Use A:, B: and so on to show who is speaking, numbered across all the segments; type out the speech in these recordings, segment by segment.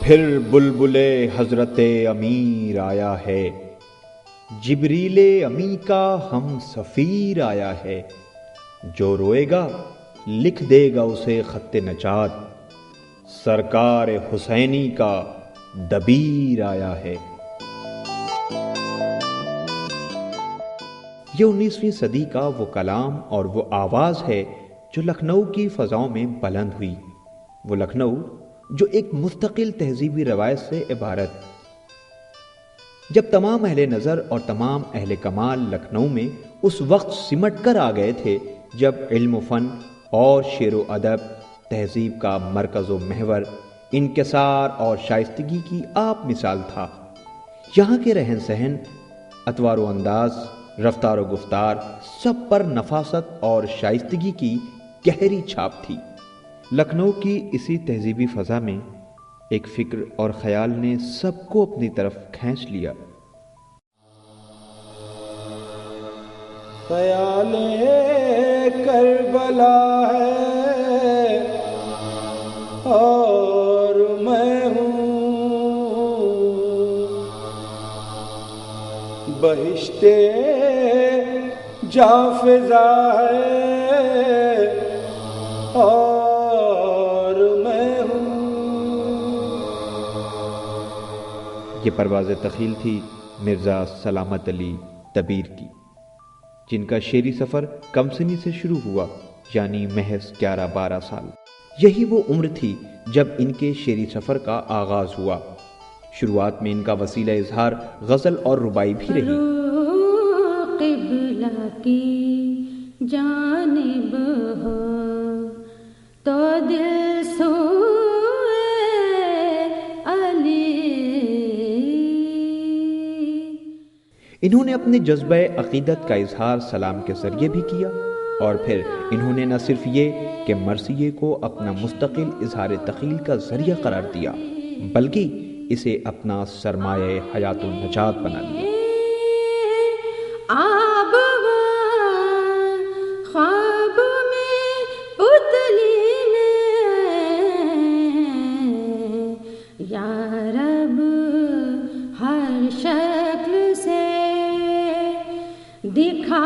A: پھر بلبلے حضرت امیر آیا ہے، جبریل امی کا ہم سفیر آیا ہے، جو روئے گا لکھ دے گا اسے خط نجات، سرکار حسینی کا دبیر آیا ہے۔ یہ 19ویں صدی کا وہ کلام اور وہ آواز ہے جو لکھنؤ کی فضاؤں میں بلند ہوئی، وہ لکھنؤ جو ایک مستقل تہذیبی روایت سے عبارت۔ جب تمام اہل نظر اور تمام اہل کمال لکھنؤ میں اس وقت سمٹ کر آ گئے تھے جب علم و فن اور شعر و ادب تہذیب کا مرکز و محور انکسار اور شائستگی کی آپ مثال تھا۔ یہاں کے رہن سہن، اطوار و انداز، رفتار و گفتار سب پر نفاست اور شائستگی کی گہری چھاپ تھی۔ لکھنؤ کی اسی تہذیبی فضا میں ایک فکر اور خیال نے سب کو اپنی طرف کھینچ لیا۔
B: خیال کربلا ہے اور میں ہوں، بہشت جافزا ہے اور میں ہوں۔
A: یہ پرواز تخیل تھی مرزا سلامت علی دبیر کی، جن کا شعری سفر کمسنی سے شروع ہوا، یعنی محض 11-12 سال۔ یہی وہ عمر تھی جب ان کے شعری سفر کا آغاز ہوا۔ شروعات میں ان کا وسیلہ اظہار غزل اور ربائی بھی رہی۔
C: قبلہ کی جانب ہو تو دل سوئے علی۔
A: انہوں نے اپنے جذبہ عقیدت کا اظہار سلام کے ذریعے بھی کیا، اور پھر انہوں نے نہ صرف یہ کہ مرثیے کو اپنا مستقل اظہار تخیل کا ذریعہ قرار دیا، بلکہ اسے اپنا سرمایہ حیات و نجات بنا لیا۔
C: خواب میں پتلی نے یا رب ہر شکل سے دکھا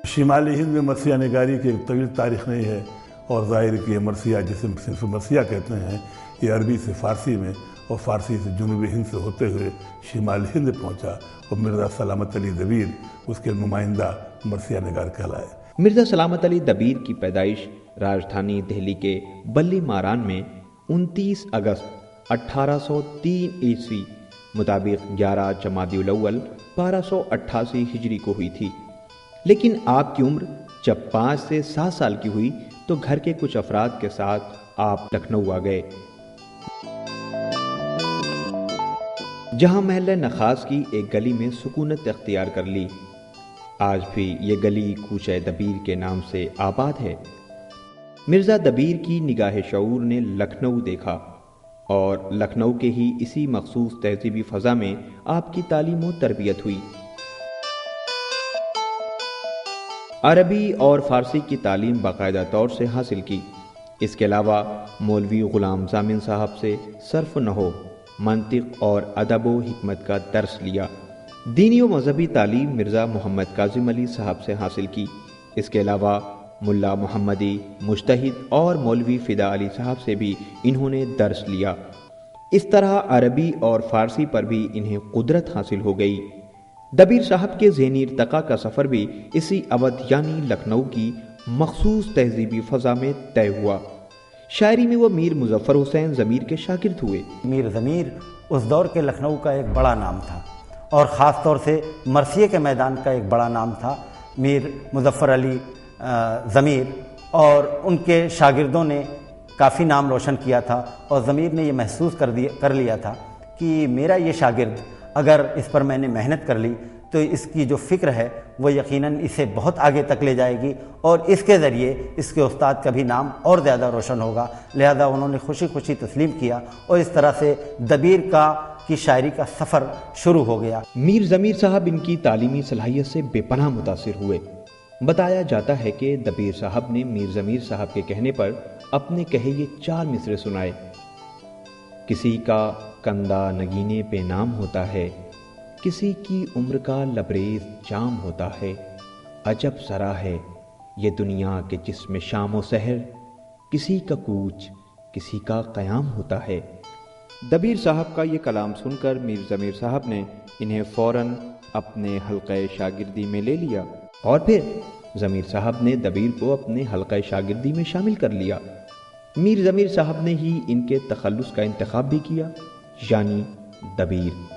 D: شمالی ہند میں مرثیہ نگاری کی ایک طویل تاریخ نہیں ہے، اور ظاہر کہ یہ مرثیہ جسے صرف مرثیہ کہتے ہیں، یہ عربی سے فارسی میں اور فارسی سے جنوبی ہند سے ہوتے ہوئے شمالی ہند پہنچا، اور مرزا سلامت علی دبیر اس کے نمائندہ مرثیہ نگار کہلائے۔
A: مرزا سلامت علی دبیر کی پیدائش راجدھانی دہلی کے بلی ماران میں 29 اگست 1803 عیسوی مطابق 11 جمادی الاول 1288 ہجری کو ہوئی تھی، لیکن آپ کی عمر جب 5 سے 7 سال کی ہوئی تو گھر کے کچھ افراد کے ساتھ آپ لکھنؤ آ گئے، جہاں محلہ نخاس کی ایک گلی میں سکونت اختیار کر لی۔ آج بھی یہ گلی کوچہ دبیر کے نام سے آباد ہے۔ مرزا دبیر کی نگاہ شعور نے لکھنؤ دیکھا، اور لکھنؤ کے ہی اسی مخصوص تہذیبی فضا میں آپ کی تعلیم و تربیت ہوئی۔ عربی اور فارسی کی تعلیم باقاعدہ طور سے حاصل کی۔ اس کے علاوہ مولوی غلام ضامن صاحب سے صرف نحو، منطق اور ادب و حکمت کا درس لیا۔ دینی و مذہبی تعلیم مرزا محمد کاظم علی صاحب سے حاصل کی۔ اس کے علاوہ ملا محمدی، مجتہد اور مولوی فدا علی صاحب سے بھی انہوں نے درس لیا۔ اس طرح عربی اور فارسی پر بھی انہیں قدرت حاصل ہو گئی۔ دبیر صاحب کے ذہنی ارتقاء کا سفر بھی اسی اودھ یعنی لکھنؤ کی مخصوص تہذیبی فضا میں طے ہوا۔ شاعری میں وہ میر مظفر حسین ضمیر کے شاگرد ہوئے۔
E: میر ضمیر اس دور کے لکھنؤ کا ایک بڑا نام تھا، اور خاص طور سے مرثیے کے میدان کا ایک بڑا نام تھا میر مظفر علی ضمیر، اور ان کے شاگردوں نے کافی نام روشن کیا تھا، اور ضمیر نے یہ محسوس کر لیا تھا کہ میرا یہ شاگرد اگر اس پر میں نے محنت کر لی تو اس کی جو فکر ہے وہ یقیناً اسے بہت آگے تک لے جائے گی، اور اس کے ذریعے اس کے استاد کا بھی نام اور زیادہ روشن ہوگا۔ لہذا انہوں نے خوشی خوشی تسلیم کیا، اور اس طرح سے دبیر کی شاعری کا سفر شروع ہو گیا۔
A: میر ضمیر صاحب ان کی تعلیمی صلاحیت سے بے پناہ متاثر ہوئے۔ بتایا جاتا ہے کہ دبیر صاحب نے میر ضمیر صاحب کے کہنے پر اپنے کہے یہ 4 مصرے سنائے۔ کسی کا کندہ نگینے پہ نام ہوتا ہے، کسی کی عمر کا لبریز جام ہوتا ہے، عجب سرا ہے یہ دنیا کے جس میں شام و سحر، کسی کا کوچ کسی کا قیام ہوتا ہے۔
F: دبیر صاحب کا یہ کلام سن کر میر ضمیر صاحب نے انہیں فوراً اپنے حلقہ شاگردی میں لے لیا،
A: اور پھر ضمیر صاحب نے دبیر کو اپنے حلقہ شاگردی میں شامل کر لیا۔ میر ضمیر صاحب نے ہی ان کے تخلص کا انتخاب بھی کیا، یعنی دبیر۔